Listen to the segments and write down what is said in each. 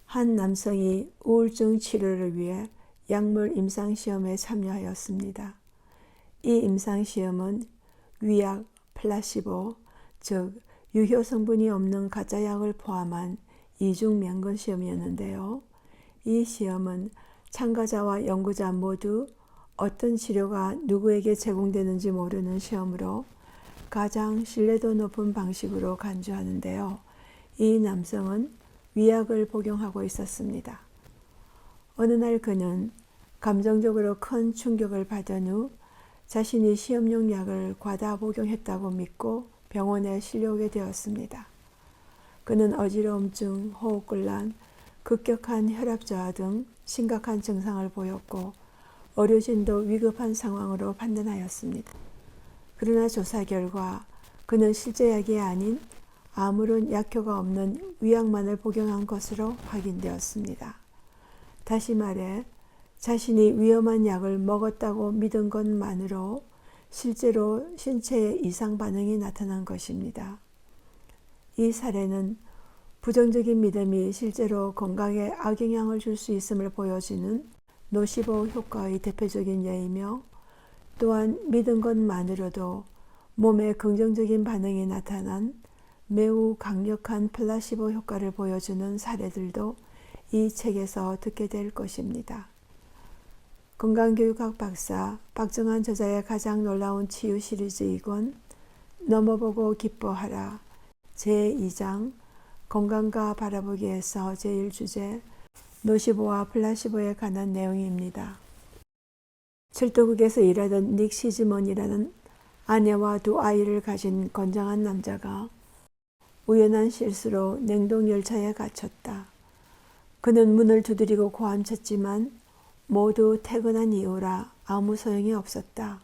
한 남성이 우울증 치료를 위해 약물 임상시험에 참여하였습니다. 이 임상시험은 위약, 플라시보, 즉 유효 성분이 없는 가짜약을 포함한 이중 명분 시험이었는데요. 이 시험은 참가자와 연구자 모두 어떤 치료가 누구에게 제공되는지 모르는 시험으로 가장 신뢰도 높은 방식으로 간주하는데요. 이 남성은 위약을 복용하고 있었습니다. 어느 날 그는 감정적으로 큰 충격을 받은 후 자신이 시험용 약을 과다 복용했다고 믿고 병원에 실려오게 되었습니다. 그는 어지러움증, 호흡곤란, 급격한 혈압저하 등 심각한 증상을 보였고 의료진도 위급한 상황으로 판단하였습니다. 그러나 조사 결과 그는 실제 약이 아닌 아무런 약효가 없는 위약만을 복용한 것으로 확인되었습니다. 다시 말해 자신이 위험한 약을 먹었다고 믿은 것만으로 실제로 신체에 이상 반응이 나타난 것입니다. 이 사례는 부정적인 믿음이 실제로 건강에 악영향을 줄 수 있음을 보여주는 노시보 효과의 대표적인 예이며 또한 믿은 것만으로도 몸에 긍정적인 반응이 나타난 매우 강력한 플라시보 효과를 보여주는 사례들도 이 책에서 듣게 될 것입니다. 건강교육학 박사 박정환 저자의 가장 놀라운 치유 시리즈이곤 넘어보고 기뻐하라 제2장 건강과 바라보기에서 제1주제 노시보와 플라시보에 관한 내용입니다. 철도국에서 일하던 닉 시즈먼이라는 아내와 두 아이를 가진 건장한 남자가 우연한 실수로 냉동열차에 갇혔다. 그는 문을 두드리고 고함쳤지만 모두 퇴근한 이후라 아무 소용이 없었다.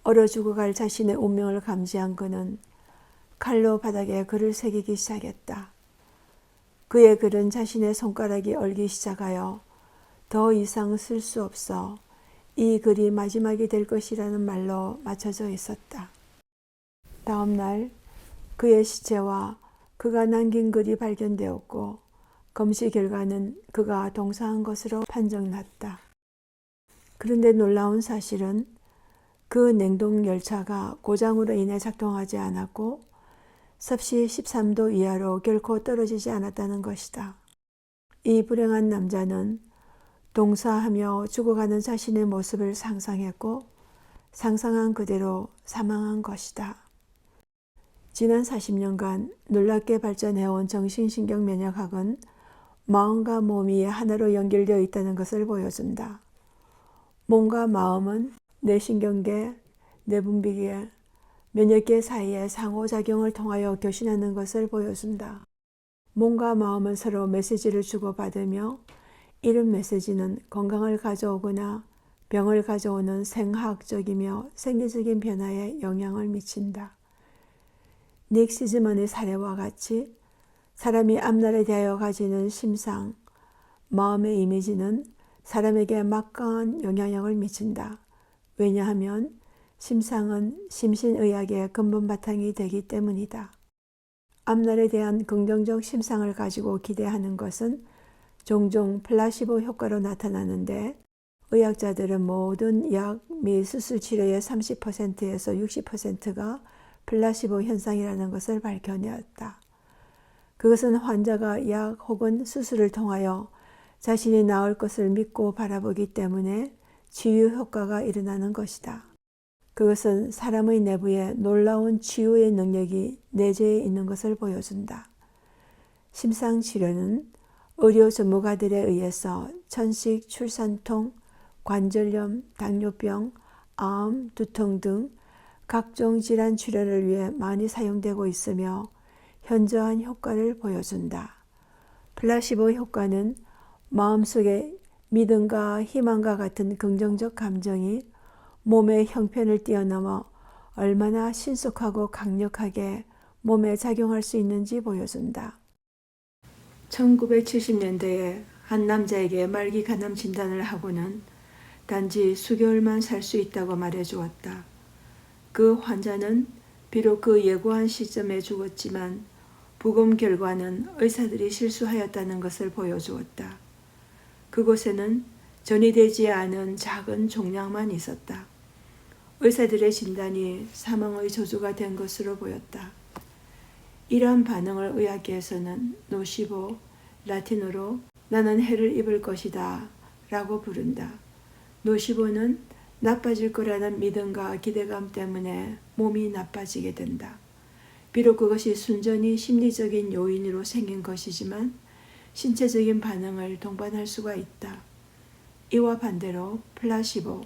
얼어 죽어갈 자신의 운명을 감지한 그는 칼로 바닥에 글을 새기기 시작했다. 그의 글은 자신의 손가락이 얼기 시작하여 더 이상 쓸 수 없어 이 글이 마지막이 될 것이라는 말로 맞춰져 있었다. 다음 날 그의 시체와 그가 남긴 글이 발견되었고 검시 결과는 그가 동사한 것으로 판정났다. 그런데 놀라운 사실은 그 냉동 열차가 고장으로 인해 작동하지 않았고 섭씨 13도 이하로 결코 떨어지지 않았다는 것이다. 이 불행한 남자는 동사하며 죽어가는 자신의 모습을 상상했고 상상한 그대로 사망한 것이다. 지난 40년간 놀랍게 발전해온 정신신경 면역학은 마음과 몸이 하나로 연결되어 있다는 것을 보여준다. 몸과 마음은 뇌신경계, 뇌분비계, 면역계 사이의 상호작용을 통하여 교신하는 것을 보여준다. 몸과 마음은 서로 메시지를 주고받으며 이런 메시지는 건강을 가져오거나 병을 가져오는 생화학적이며 생리적인 변화에 영향을 미친다. 닉 시즈먼의 사례와 같이 사람이 앞날에 대하여 가지는 심상, 마음의 이미지는 사람에게 막강한 영향력을 미친다. 왜냐하면 심상은 심신의학의 근본 바탕이 되기 때문이다. 앞날에 대한 긍정적 심상을 가지고 기대하는 것은 종종 플라시보 효과로 나타나는데 의학자들은 모든 약 및 수술 치료의 30%에서 60%가 플라시보 현상이라는 것을 밝혀내었다. 그것은 환자가 약 혹은 수술을 통하여 자신이 나을 것을 믿고 바라보기 때문에 치유 효과가 일어나는 것이다. 그것은 사람의 내부에 놀라운 치유의 능력이 내재해 있는 것을 보여준다. 심상치료는 의료 전문가들에 의해서 천식, 출산통, 관절염, 당뇨병, 암, 두통 등 각종 질환 치료를 위해 많이 사용되고 있으며 현저한 효과를 보여준다. 플라시보 효과는 마음속에 믿음과 희망과 같은 긍정적 감정이 몸의 형편을 뛰어넘어 얼마나 신속하고 강력하게 몸에 작용할 수 있는지 보여준다. 1970년대에 한 남자에게 말기 간암 진단을 하고는 단지 수개월만 살 수 있다고 말해주었다. 그 환자는 비록 그 예고한 시점에 죽었지만 부검 결과는 의사들이 실수하였다는 것을 보여주었다. 그곳에는 전이되지 않은 작은 종양만 있었다. 의사들의 진단이 사망의 저주가 된 것으로 보였다. 이러한 반응을 의학계에서는 노시보, 라틴어로 나는 해를 입을 것이다 라고 부른다. 노시보는 나빠질 거라는 믿음과 기대감 때문에 몸이 나빠지게 된다. 비록 그것이 순전히 심리적인 요인으로 생긴 것이지만 신체적인 반응을 동반할 수가 있다. 이와 반대로 플라시보,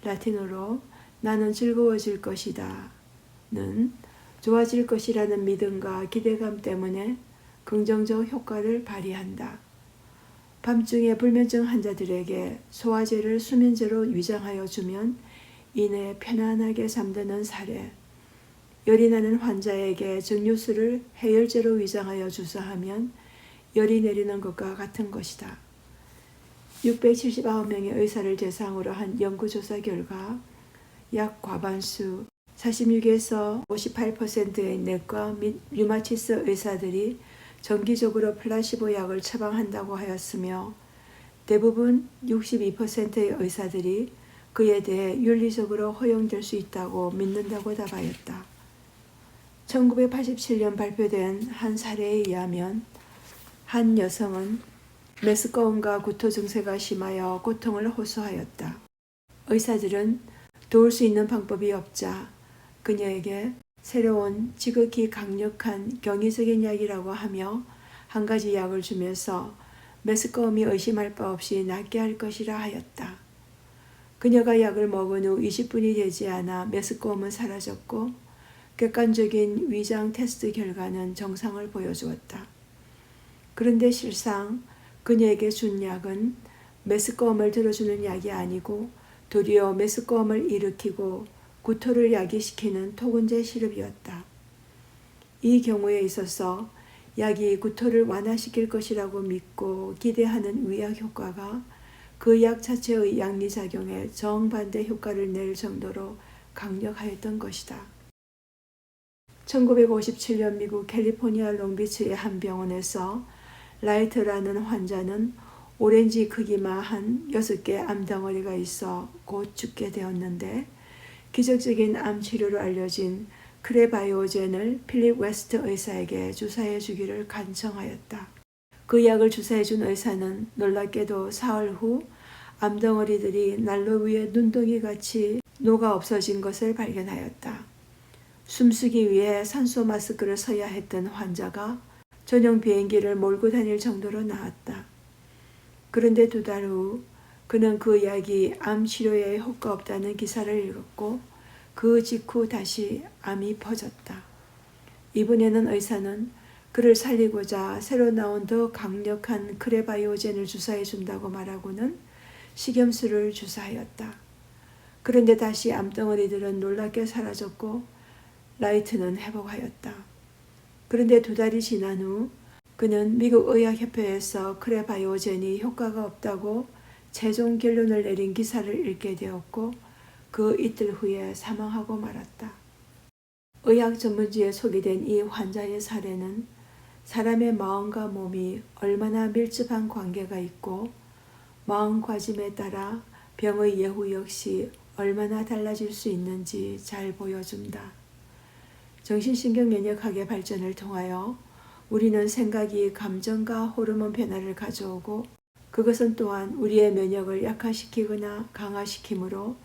라틴어로 나는 즐거워질 것이다 는 좋아질 것이라는 믿음과 기대감 때문에 긍정적 효과를 발휘한다. 밤중에 불면증 환자들에게 소화제를 수면제로 위장하여 주면 이내 편안하게 잠드는 사례, 열이 나는 환자에게 증류수를 해열제로 위장하여 주사하면 열이 내리는 것과 같은 것이다. 679명의 의사를 대상으로 한 연구조사 결과 약 과반수 46에서 58%의 내과 및 류마티스 의사들이 정기적으로 플라시보 약을 처방한다고 하였으며 대부분 62%의 의사들이 그에 대해 윤리적으로 허용될 수 있다고 믿는다고 답하였다. 1987년 발표된 한 사례에 의하면 한 여성은 메스꺼움과 구토 증세가 심하여 고통을 호소하였다. 의사들은 도울 수 있는 방법이 없자 그녀에게 새로운 지극히 강력한 경이적인 약이라고 하며 한 가지 약을 주면서 메스꺼움이 의심할 바 없이 낫게 할 것이라 하였다. 그녀가 약을 먹은 후 20분이 되지 않아 메스꺼움은 사라졌고 객관적인 위장 테스트 결과는 정상을 보여주었다. 그런데 실상 그녀에게 준 약은 메스꺼움을 들어주는 약이 아니고 도리어 메스꺼움을 일으키고 구토를 야기시키는 토근제 시럽이었다. 이 경우에 있어서 약이 구토를 완화시킬 것이라고 믿고 기대하는 의학 효과가 그 약 자체의 양리작용에 정반대 효과를 낼 정도로 강력하였던 것이다. 1957년 미국 캘리포니아 롱비치의 한 병원에서 라이트라는 환자는 오렌지 크기만한 6개 암덩어리가 있어 곧 죽게 되었는데 기적적인 암 치료로 알려진 크레바이오젠을 필립 웨스트 의사에게 주사해 주기를 간청하였다. 그 약을 주사해 준 의사는 놀랍게도 사흘 후 암덩어리들이 난로 위에 눈덩이같이 녹아 없어진 것을 발견하였다. 숨쉬기 위해 산소 마스크를 써야 했던 환자가 전용 비행기를 몰고 다닐 정도로 나았다. 그런데 2달 후 그는 그 약이 암 치료에 효과 없다는 기사를 읽었고 그 직후 다시 암이 퍼졌다. 이번에는 의사는 그를 살리고자 새로 나온 더 강력한 크레바이오젠을 주사해 준다고 말하고는 식염수를 주사하였다. 그런데 다시 암덩어리들은 놀랍게 사라졌고 라이트는 회복하였다. 그런데 2달이 지난 후 그는 미국 의학협회에서 크레바이오젠이 효과가 없다고 최종 결론을 내린 기사를 읽게 되었고 그 이틀 후에 사망하고 말았다. 의학 전문지에 소개된 이 환자의 사례는 사람의 마음과 몸이 얼마나 밀접한 관계가 있고 마음가짐에 따라 병의 예후 역시 얼마나 달라질 수 있는지 잘 보여준다. 정신신경 면역학의 발전을 통하여 우리는 생각이 감정과 호르몬 변화를 가져오고 그것은 또한 우리의 면역을 약화시키거나 강화시키므로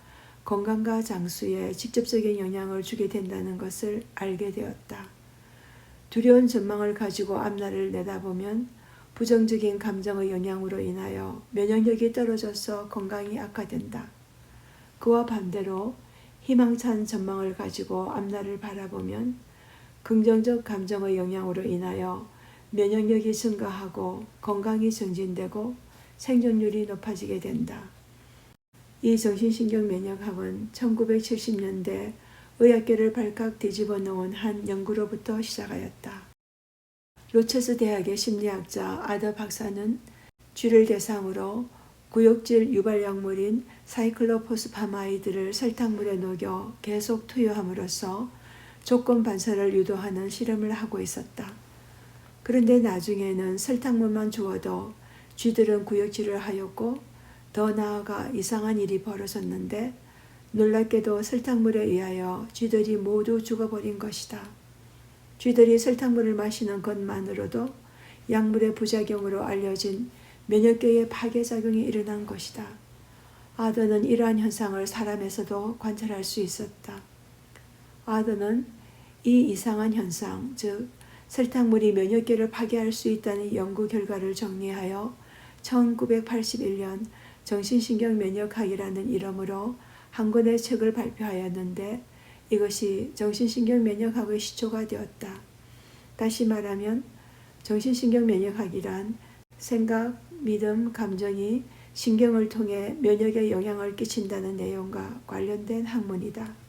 건강과 장수에 직접적인 영향을 주게 된다는 것을 알게 되었다. 두려운 전망을 가지고 앞날을 내다보면 부정적인 감정의 영향으로 인하여 면역력이 떨어져서 건강이 악화된다. 그와 반대로 희망찬 전망을 가지고 앞날을 바라보면 긍정적 감정의 영향으로 인하여 면역력이 증가하고 건강이 증진되고 생존율이 높아지게 된다. 이 정신신경 면역학은 1970년대 의학계를 발칵 뒤집어 놓은 한 연구로부터 시작하였다. 로체스 대학의 심리학자 아더 박사는 쥐를 대상으로 구역질 유발약물인 사이클로포스파마이드를 설탕물에 녹여 계속 투여함으로써 조건 반사를 유도하는 실험을 하고 있었다. 그런데 나중에는 설탕물만 주어도 쥐들은 구역질을 하였고 더 나아가 이상한 일이 벌어졌는데 놀랍게도 설탕물에 의하여 쥐들이 모두 죽어버린 것이다. 쥐들이 설탕물을 마시는 것만으로도 약물의 부작용으로 알려진 면역계의 파괴작용이 일어난 것이다. 아더는 이러한 현상을 사람에서도 관찰할 수 있었다. 아더는 이 이상한 현상, 즉 설탕물이 면역계를 파괴할 수 있다는 연구 결과를 정리하여 1981년 정신신경면역학이라는 이름으로 한 권의 책을 발표하였는데 이것이 정신신경면역학의 시초가 되었다. 다시 말하면 정신신경면역학이란 생각, 믿음, 감정이 신경을 통해 면역에 영향을 끼친다는 내용과 관련된 학문이다.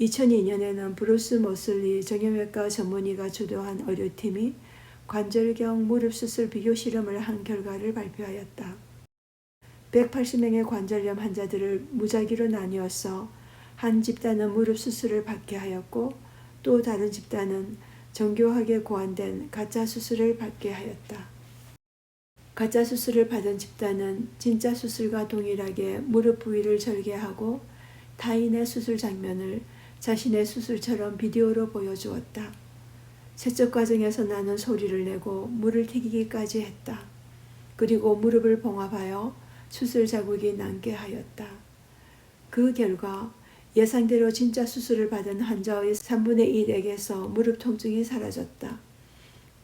2002년에는 브루스 모슬리 정형외과 전문의가 주도한 의료팀이 관절경 무릎 수술 비교 실험을 한 결과를 발표하였다. 180명의 관절염 환자들을 무작위로 나뉘어서 한 집단은 무릎 수술을 받게 하였고 또 다른 집단은 정교하게 고안된 가짜 수술을 받게 하였다. 가짜 수술을 받은 집단은 진짜 수술과 동일하게 무릎 부위를 절개하고 타인의 수술 장면을 자신의 수술처럼 비디오로 보여주었다. 세척 과정에서 나는 소리를 내고 물을 튀기기까지 했다. 그리고 무릎을 봉합하여 수술 자국이 남게 하였다. 그 결과 예상대로 진짜 수술을 받은 환자의 3분의 1에게서 무릎 통증이 사라졌다.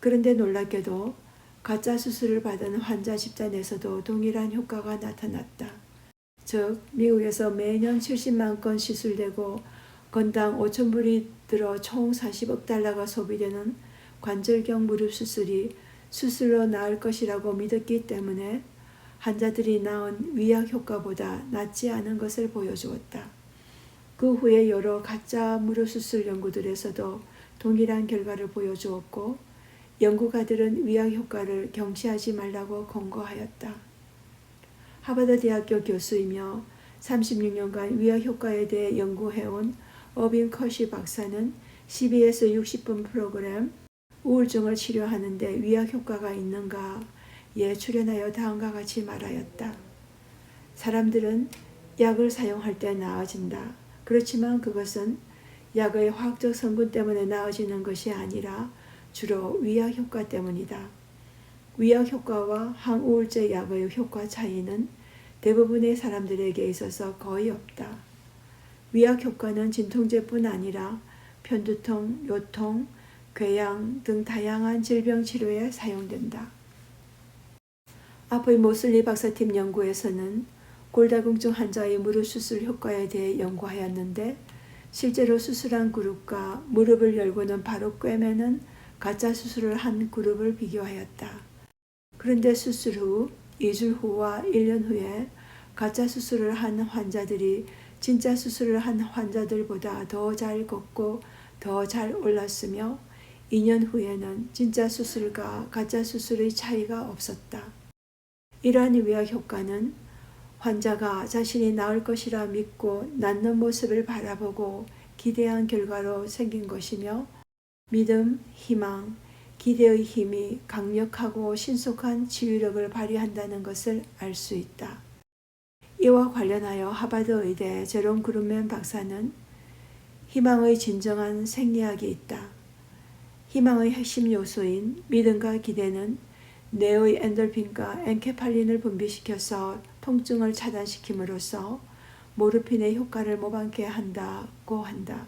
그런데 놀랍게도 가짜 수술을 받은 환자 집단에서도 동일한 효과가 나타났다. 즉 미국에서 매년 70만 건 시술되고 건당 5,000불이 들어 총 40억 달러가 소비되는 관절경 무릎 수술이 수술로 나을 것이라고 믿었기 때문에 환자들이 낳은 위약 효과보다 낫지 않은 것을 보여주었다. 그 후에 여러 가짜 무릎 수술 연구들에서도 동일한 결과를 보여주었고 연구가들은 위약 효과를 경시하지 말라고 권고하였다. 하버드 대학교 교수이며 36년간 위약 효과에 대해 연구해온 어빈 커시 박사는 12에서 60분 프로그램 우울증을 치료하는데 위약 효과가 있는가에 출연하여 다음과 같이 말하였다. 사람들은 약을 사용할 때 나아진다. 그렇지만 그것은 약의 화학적 성분 때문에 나아지는 것이 아니라 주로 위약 효과 때문이다. 위약 효과와 항우울제 약의 효과 차이는 대부분의 사람들에게 있어서 거의 없다. 위약 효과는 진통제뿐 아니라 편두통, 요통, 궤양 등 다양한 질병 치료에 사용된다. 앞의 모슬리 박사팀 연구에서는 골다공증 환자의 무릎 수술 효과에 대해 연구하였는데 실제로 수술한 그룹과 무릎을 열고는 바로 꿰매는 가짜 수술을 한 그룹을 비교하였다. 그런데 수술 후 2주 후와 1년 후에 가짜 수술을 한 환자들이 진짜 수술을 한 환자들보다 더 잘 걷고 더 잘 올랐으며 2년 후에는 진짜 수술과 가짜 수술의 차이가 없었다. 이러한 위약 효과는 환자가 자신이 나을 것이라 믿고 낫는 모습을 바라보고 기대한 결과로 생긴 것이며 믿음, 희망, 기대의 힘이 강력하고 신속한 치유력을 발휘한다는 것을 알 수 있다. 이와 관련하여 하버드 의대 제롬 그룹맨 박사는 희망의 진정한 생리학이 있다. 희망의 핵심 요소인 믿음과 기대는 뇌의 엔돌핀과 엔케팔린을 분비시켜서 통증을 차단시킴으로써 모르핀의 효과를 모방케 한다고 한다.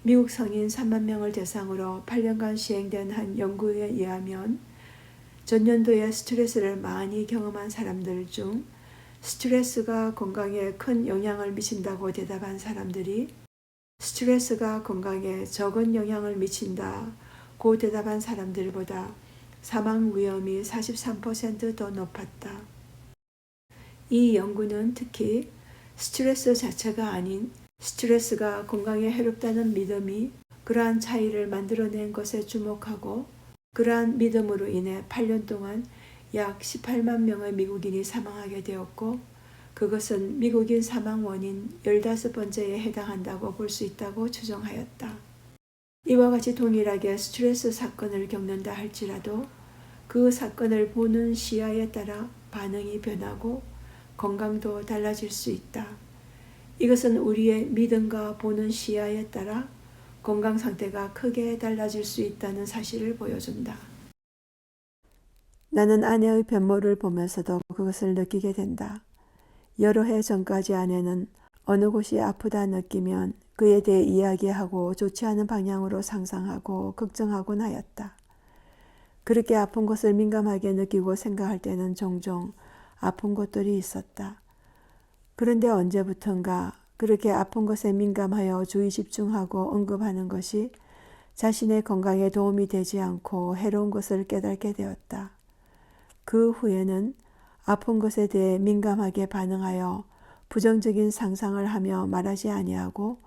미국 성인 3만 명을 대상으로 8년간 시행된 한 연구에 의하면 전년도에 스트레스를 많이 경험한 사람들 중 스트레스가 건강에 큰 영향을 미친다고 대답한 사람들이 스트레스가 건강에 적은 영향을 미친다고 대답한 사람들보다 사망 위험이 43% 더 높았다. 이 연구는 특히 스트레스 자체가 아닌 스트레스가 건강에 해롭다는 믿음이 그러한 차이를 만들어낸 것에 주목하고 그러한 믿음으로 인해 8년 동안 약 18만 명의 미국인이 사망하게 되었고 그것은 미국인 사망 원인 15번째에 해당한다고 볼 수 있다고 추정하였다. 이와 같이 동일하게 스트레스 사건을 겪는다 할지라도 그 사건을 보는 시야에 따라 반응이 변하고 건강도 달라질 수 있다. 이것은 우리의 믿음과 보는 시야에 따라 건강 상태가 크게 달라질 수 있다는 사실을 보여준다. 나는 아내의 변모를 보면서도 그것을 느끼게 된다. 여러 해 전까지 아내는 어느 곳이 아프다 느끼면 그에 대해 이야기하고 좋지 않은 방향으로 상상하고 걱정하곤 하였다. 그렇게 아픈 곳을 민감하게 느끼고 생각할 때는 종종 아픈 곳들이 있었다. 그런데 언제부턴가 그렇게 아픈 것에 민감하여 주의 집중하고 언급하는 것이 자신의 건강에 도움이 되지 않고 해로운 것을 깨닫게 되었다. 그 후에는 아픈 것에 대해 민감하게 반응하여 부정적인 상상을 하며 말하지 아니하고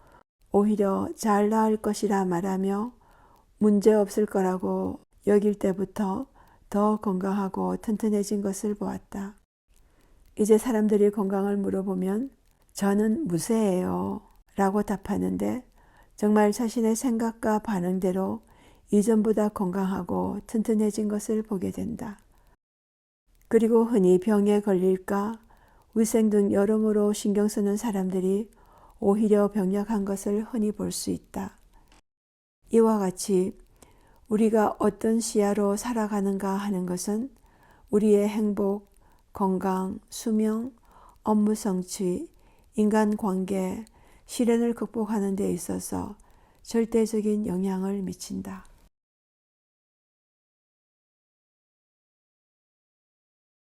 오히려 잘 나을 것이라 말하며 문제 없을 거라고 여길 때부터 더 건강하고 튼튼해진 것을 보았다. 이제 사람들이 건강을 물어보면 저는 무쇠예요 라고 답하는데 정말 자신의 생각과 반응대로 이전보다 건강하고 튼튼해진 것을 보게 된다. 그리고 흔히 병에 걸릴까 위생 등 여러모로 신경 쓰는 사람들이 오히려 병약한 것을 흔히 볼 수 있다. 이와 같이 우리가 어떤 시야로 살아가는가 하는 것은 우리의 행복, 건강, 수명, 업무 성취, 인간관계, 시련을 극복하는 데 있어서 절대적인 영향을 미친다.